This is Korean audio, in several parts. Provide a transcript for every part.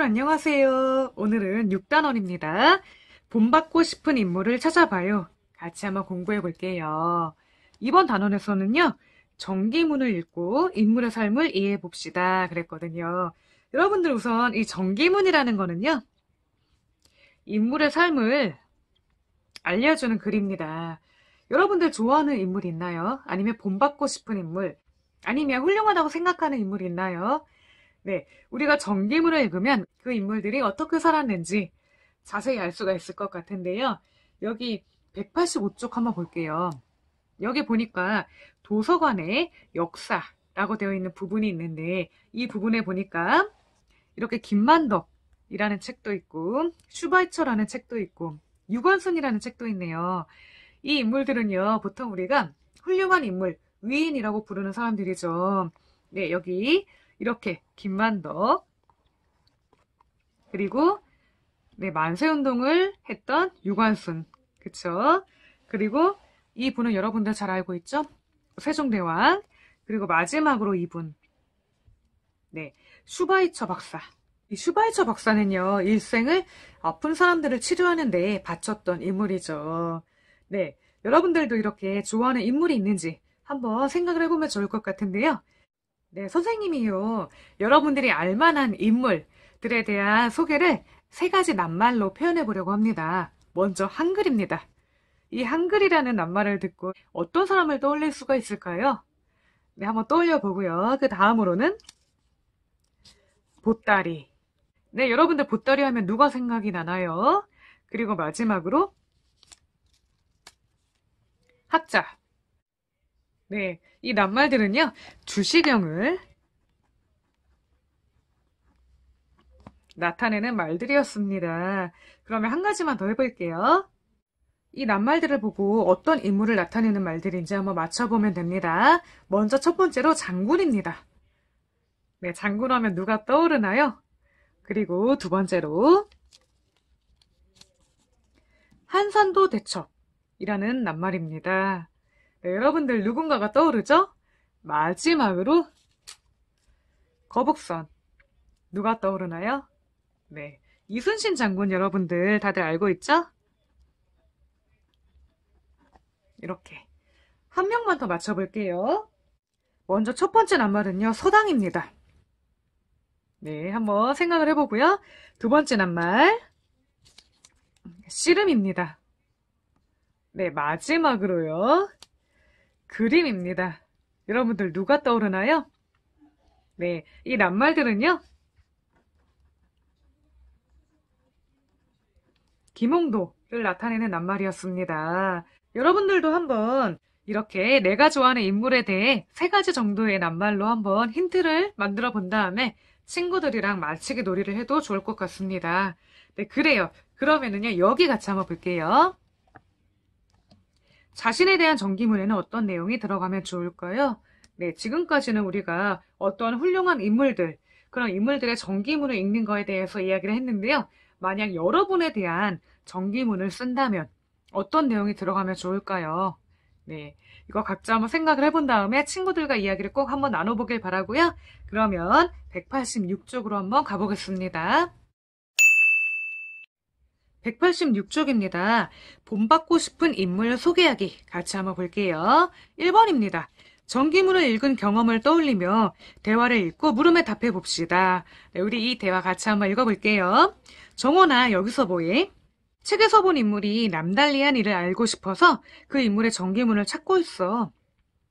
안녕하세요. 오늘은 6단원입니다. 본받고 싶은 인물을 찾아봐요. 같이 한번 공부해 볼게요. 이번 단원에서는요, 정기문을 읽고 인물의 삶을 이해해 봅시다. 그랬거든요. 여러분들 우선 이 정기문이라는 거는요, 인물의 삶을 알려주는 글입니다. 여러분들 좋아하는 인물 있나요? 아니면 본받고 싶은 인물? 아니면 훌륭하다고 생각하는 인물 있나요? 네, 우리가 정기문을 읽으면 그 인물들이 어떻게 살았는지 자세히 알 수가 있을 것 같은데요. 여기 185쪽 한번 볼게요. 여기 보니까 도서관의 역사라고 되어 있는 부분이 있는데 이 부분에 보니까 이렇게 김만덕이라는 책도 있고 슈바이처라는 책도 있고 유관순이라는 책도 있네요. 이 인물들은요, 보통 우리가 훌륭한 인물, 위인이라고 부르는 사람들이죠. 네, 여기 이렇게 김만덕, 그리고 네, 만세운동을 했던 유관순, 그쵸? 그리고 이 분은 여러분들 잘 알고 있죠? 세종대왕, 그리고 마지막으로 이분, 네, 슈바이처 박사. 이 슈바이처 박사는요, 일생을 아픈 사람들을 치료하는 데 바쳤던 인물이죠. 네, 여러분들도 이렇게 좋아하는 인물이 있는지 한번 생각을 해보면 좋을 것 같은데요. 네, 선생님이요. 여러분들이 알만한 인물들에 대한 소개를 세 가지 낱말로 표현해 보려고 합니다. 먼저 한글입니다. 이 한글이라는 낱말을 듣고 어떤 사람을 떠올릴 수가 있을까요? 네, 한번 떠올려 보고요. 그 다음으로는 보따리. 네, 여러분들 보따리 하면 누가 생각이 나나요? 그리고 마지막으로 학자. 네, 이 낱말들은요, 주시경을 나타내는 말들이었습니다. 그러면 한 가지만 더 해볼게요. 이 낱말들을 보고 어떤 인물을 나타내는 말들인지 한번 맞춰보면 됩니다. 먼저 첫 번째로 장군입니다. 네, 장군 하면 누가 떠오르나요? 그리고 두 번째로 한산도 대첩이라는 낱말입니다. 네, 여러분들 누군가가 떠오르죠? 마지막으로 거북선. 누가 떠오르나요? 네, 이순신 장군 여러분들 다들 알고 있죠? 이렇게 한 명만 더 맞춰볼게요. 먼저 첫 번째 낱말은요, 서당입니다. 네, 한번 생각을 해보고요. 두 번째 낱말, 씨름입니다. 네, 마지막으로요, 그림입니다. 여러분들 누가 떠오르나요? 네, 이 낱말들은요, 김홍도를 나타내는 낱말이었습니다. 여러분들도 한번 이렇게 내가 좋아하는 인물에 대해 세 가지 정도의 낱말로 한번 힌트를 만들어 본 다음에 친구들이랑 맞히기 놀이를 해도 좋을 것 같습니다. 네, 그래요. 그러면은요, 여기 같이 한번 볼게요. 자신에 대한 정기문에는 어떤 내용이 들어가면 좋을까요? 네, 지금까지는 우리가 어떤 훌륭한 인물들, 그런 인물들의 정기문을 읽는 거에 대해서 이야기를 했는데요. 만약 여러분에 대한 정기문을 쓴다면 어떤 내용이 들어가면 좋을까요? 네, 이거 각자 한번 생각을 해본 다음에 친구들과 이야기를 꼭 한번 나눠보길 바라고요. 그러면 186쪽으로 한번 가보겠습니다. 186쪽입니다. 본받고 싶은 인물 소개하기 같이 한번 볼게요. 1번입니다. 정기문을 읽은 경험을 떠올리며 대화를 읽고 물음에 답해 봅시다. 네, 우리 이 대화 같이 한번 읽어볼게요. 정원아, 여기서 뭐해? 책에서 본 인물이 남달리한 일을 알고 싶어서 그 인물의 정기문을 찾고 있어.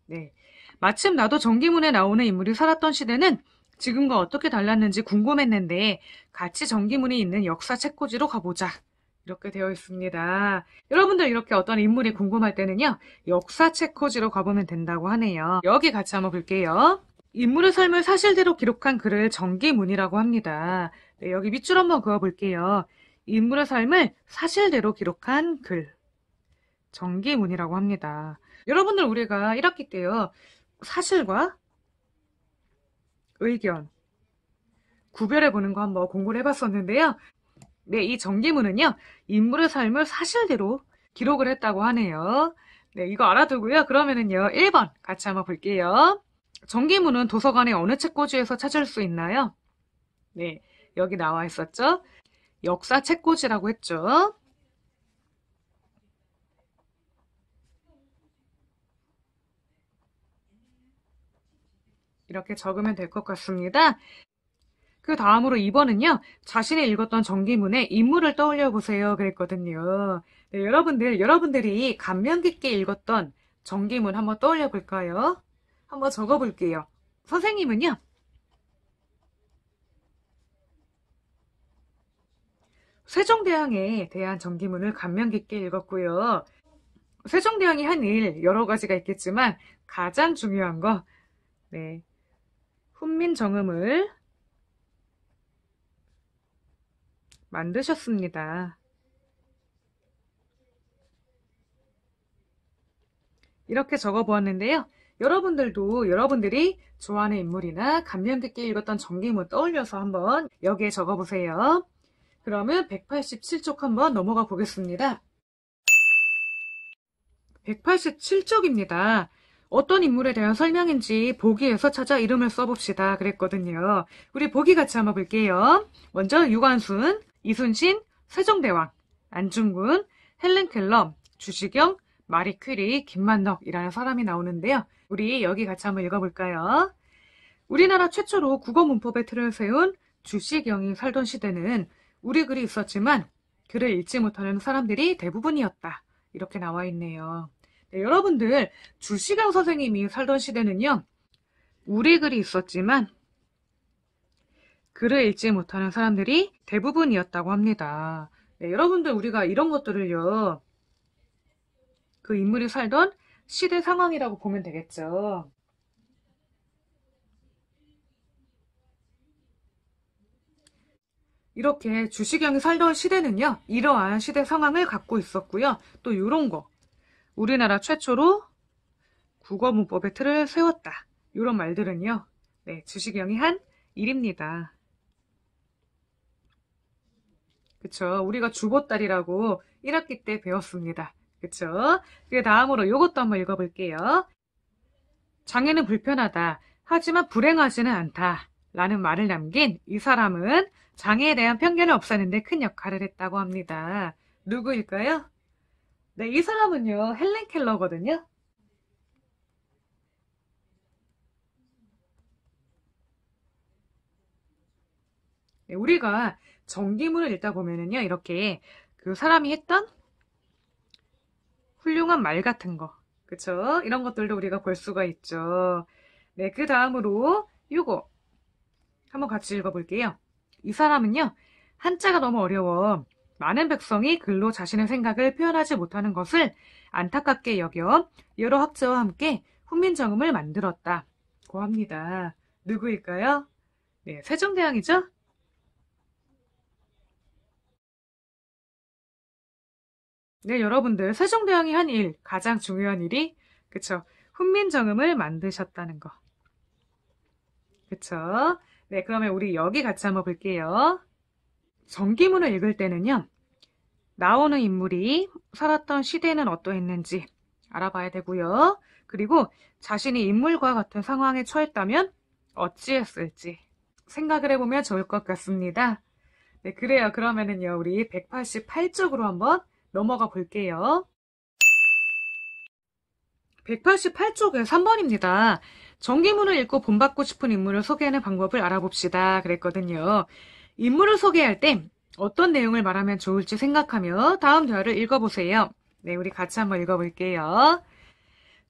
네, 마침 나도 정기문에 나오는 인물이 살았던 시대는 지금과 어떻게 달랐는지 궁금했는데 같이 정기문이 있는 역사 책꽂이로 가보자. 이렇게 되어 있습니다. 여러분들 이렇게 어떤 인물이 궁금할 때는요, 역사 책꽂이로 가보면 된다고 하네요. 여기 같이 한번 볼게요. 인물의 삶을 사실대로 기록한 글을 정기문이라고 합니다. 네, 여기 밑줄 한번 그어볼게요. 인물의 삶을 사실대로 기록한 글. 정기문이라고 합니다. 여러분들 우리가 1학기 때요, 사실과 의견 구별해보는 거 한번 공부를 해봤었는데요. 네, 이 정기문은요, 인물의 삶을 사실대로 기록을 했다고 하네요. 네, 이거 알아두고요. 그러면은요, 1번 같이 한번 볼게요. 정기문은 도서관의 어느 책꽂이에서 찾을 수 있나요? 네, 여기 나와 있었죠? 역사 책꽂이라고 했죠. 이렇게 적으면 될 것 같습니다. 그 다음으로 2번은요. 자신이 읽었던 전기문의 인물을 떠올려 보세요. 그랬거든요. 네, 여러분들이 감명 깊게 읽었던 전기문 한번 떠올려 볼까요? 한번 적어 볼게요. 선생님은요. 세종대왕에 대한 전기문을 감명 깊게 읽었고요. 세종대왕이 한 일 여러 가지가 있겠지만 가장 중요한 거, 네, 훈민정음을 만드셨습니다. 이렇게 적어보았는데요. 여러분들도 여러분들이 좋아하는 인물이나 감명 깊게 읽었던 전기문 떠올려서 한번 여기에 적어보세요. 그러면 187쪽 한번 넘어가 보겠습니다. 187쪽입니다. 어떤 인물에 대한 설명인지 보기에서 찾아 이름을 써봅시다. 그랬거든요. 우리 보기 같이 한번 볼게요. 먼저 유관순, 이순신, 세종대왕, 안중근, 헬렌켈러, 주시경, 마리 퀴리, 김만덕이라는 사람이 나오는데요. 우리 여기 같이 한번 읽어볼까요? 우리나라 최초로 국어 문법의 틀을 세운 주시경이 살던 시대는 우리 글이 있었지만 글을 읽지 못하는 사람들이 대부분이었다. 이렇게 나와 있네요. 네, 여러분들 주시경 선생님이 살던 시대는요. 우리 글이 있었지만 글을 읽지 못하는 사람들이 대부분이었다고 합니다. 네, 여러분들 우리가 이런 것들을요. 그 인물이 살던 시대 상황이라고 보면 되겠죠. 이렇게 주시경이 살던 시대는요. 이러한 시대 상황을 갖고 있었고요. 또 이런 거. 우리나라 최초로 국어문법의 틀을 세웠다. 이런 말들은요. 네, 주시경이 한 일입니다. 그쵸? 우리가 주보따리라고 1학기 때 배웠습니다. 그쵸? 그 다음으로 이것도 한번 읽어볼게요. 장애는 불편하다. 하지만 불행하지는 않다. 라는 말을 남긴 이 사람은 장애에 대한 편견을 없애는데 큰 역할을 했다고 합니다. 누구일까요? 네, 이 사람은요, 헬렌 켈러거든요. 네, 우리가 전기문을 읽다 보면은요, 이렇게 그 사람이 했던 훌륭한 말 같은 거, 그쵸? 이런 것들도 우리가 볼 수가 있죠. 네, 그 다음으로 요거 한번 같이 읽어볼게요. 이 사람은요, 한자가 너무 어려워 많은 백성이 글로 자신의 생각을 표현하지 못하는 것을 안타깝게 여겨 여러 학자와 함께 훈민정음을 만들었다고 합니다. 누구일까요? 네, 세종대왕이죠? 네, 여러분들 세종대왕이 한 일, 가장 중요한 일이 그쵸? 훈민정음을 만드셨다는 거. 그쵸? 네, 그러면 우리 여기 같이 한번 볼게요. 전기문을 읽을 때는요. 나오는 인물이 살았던 시대는 어떠했는지 알아봐야 되고요. 그리고 자신이 인물과 같은 상황에 처했다면 어찌했을지 생각을 해보면 좋을 것 같습니다. 네, 그래요. 그러면은요, 우리 188쪽으로 한번 넘어가 볼게요. 188쪽에 3번입니다. 전기문을 읽고 본받고 싶은 인물을 소개하는 방법을 알아봅시다. 그랬거든요. 인물을 소개할 때 어떤 내용을 말하면 좋을지 생각하며 다음 대화를 읽어보세요. 네, 우리 같이 한번 읽어볼게요.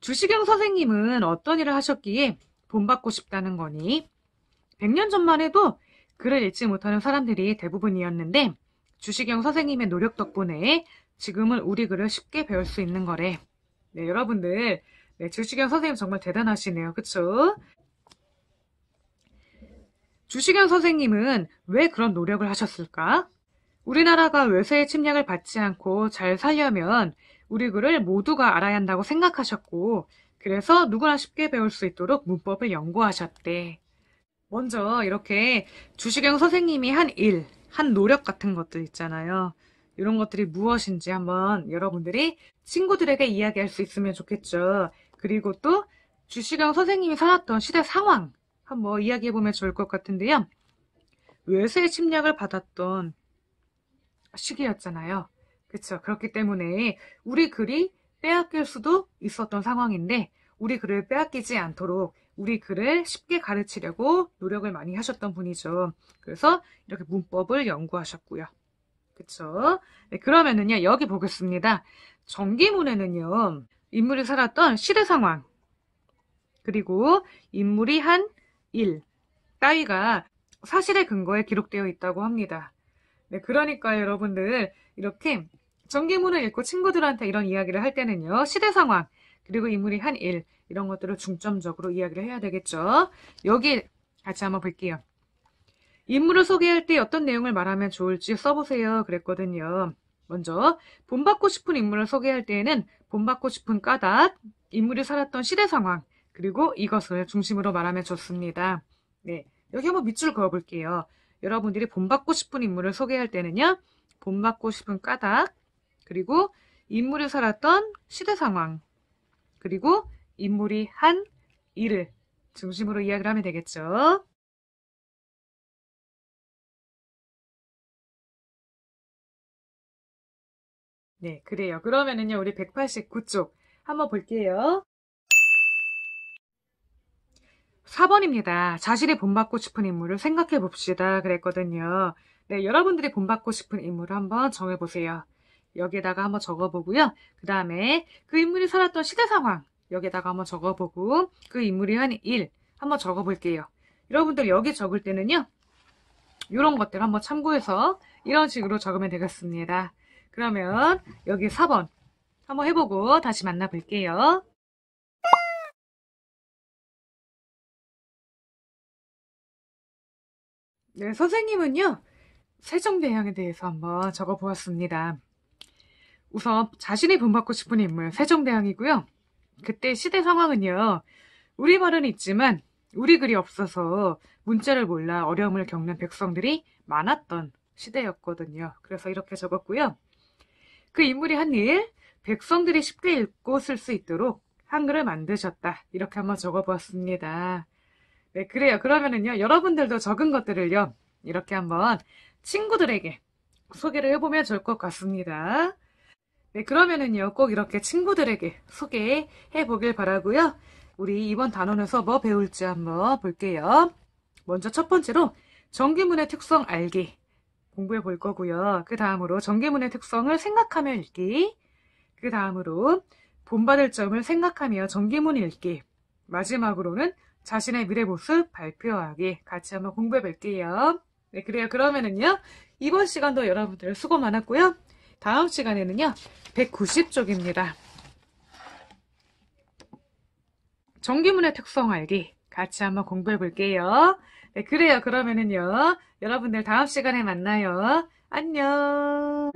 주시경 선생님은 어떤 일을 하셨기에 본받고 싶다는 거니? 100년 전만 해도 글을 읽지 못하는 사람들이 대부분이었는데 주시경 선생님의 노력 덕분에 지금은 우리 글을 쉽게 배울 수 있는 거래. 네, 여러분들 네, 주시경 선생님 정말 대단하시네요. 그쵸? 주시경 선생님은 왜 그런 노력을 하셨을까? 우리나라가 외세의 침략을 받지 않고 잘 살려면 우리 글을 모두가 알아야 한다고 생각하셨고 그래서 누구나 쉽게 배울 수 있도록 문법을 연구하셨대. 먼저 이렇게 주시경 선생님이 한 일, 한 노력 같은 것들 있잖아요. 이런 것들이 무엇인지 한번 여러분들이 친구들에게 이야기할 수 있으면 좋겠죠. 그리고 또 주시경 선생님이 살았던 시대 상황 한번 이야기해보면 좋을 것 같은데요. 외세 침략을 받았던 시기였잖아요. 그쵸? 그렇기 때문에 우리 글이 빼앗길 수도 있었던 상황인데 우리 글을 빼앗기지 않도록 우리 글을 쉽게 가르치려고 노력을 많이 하셨던 분이죠. 그래서 이렇게 문법을 연구하셨고요. 그쵸? 네, 그러면은요, 여기 보겠습니다. 정기문에는요, 인물이 살았던 시대 상황, 그리고 인물이 한 일, 따위가 사실의 근거에 기록되어 있다고 합니다. 네, 그러니까 여러분들, 이렇게 정기문을 읽고 친구들한테 이런 이야기를 할 때는요, 시대 상황, 그리고 인물이 한 일, 이런 것들을 중점적으로 이야기를 해야 되겠죠. 여기 같이 한번 볼게요. 인물을 소개할 때 어떤 내용을 말하면 좋을지 써보세요. 그랬거든요. 먼저 본받고 싶은 인물을 소개할 때에는 본받고 싶은 까닭, 인물이 살았던 시대 상황, 그리고 이것을 중심으로 말하면 좋습니다. 네, 여기 한번 밑줄 그어볼게요. 여러분들이 본받고 싶은 인물을 소개할 때는요. 본받고 싶은 까닭, 그리고 인물이 살았던 시대 상황, 그리고 인물이 한 일을 중심으로 이야기를 하면 되겠죠. 네, 그래요. 그러면은요, 우리 189쪽 한번 볼게요. 4번입니다. 자신이 본받고 싶은 인물을 생각해 봅시다. 그랬거든요. 네, 여러분들이 본받고 싶은 인물을 한번 정해보세요. 여기에다가 한번 적어보고요. 그 다음에 그 인물이 살았던 시대 상황 여기에다가 한번 적어보고 그 인물이 한 일 한번 적어볼게요. 여러분들 여기 적을 때는요. 이런 것들 한번 참고해서 이런 식으로 적으면 되겠습니다. 그러면 여기 4번 한번 해보고 다시 만나볼게요. 네, 선생님은요. 세종대왕에 대해서 한번 적어보았습니다. 우선 자신이 본받고 싶은 인물 세종대왕이고요. 그때 시대 상황은요. 우리말은 있지만 우리 글이 없어서 문자를 몰라 어려움을 겪는 백성들이 많았던 시대였거든요. 그래서 이렇게 적었고요. 그 인물이 한 일, 백성들이 쉽게 읽고 쓸 수 있도록 한글을 만드셨다. 이렇게 한번 적어보았습니다. 네, 그래요. 그러면은요, 여러분들도 적은 것들을요, 이렇게 한번 친구들에게 소개를 해보면 좋을 것 같습니다. 네, 그러면은요, 꼭 이렇게 친구들에게 소개해 보길 바라고요. 우리 이번 단원에서 뭐 배울지 한번 볼게요. 먼저 첫 번째로 정기문의 특성 알기 공부해 볼 거고요. 그 다음으로 정기문의 특성을 생각하며 읽기. 그 다음으로 본받을 점을 생각하며 정기문 읽기. 마지막으로는 자신의 미래 모습 발표하기. 같이 한번 공부해 볼게요. 네, 그래요. 그러면은요, 이번 시간도 여러분들 수고 많았고요. 다음 시간에는요, 190쪽입니다. 정기문의 특성 알기 같이 한번 공부해 볼게요. 네, 그래요. 그러면은요, 여러분들 다음 시간에 만나요. 안녕.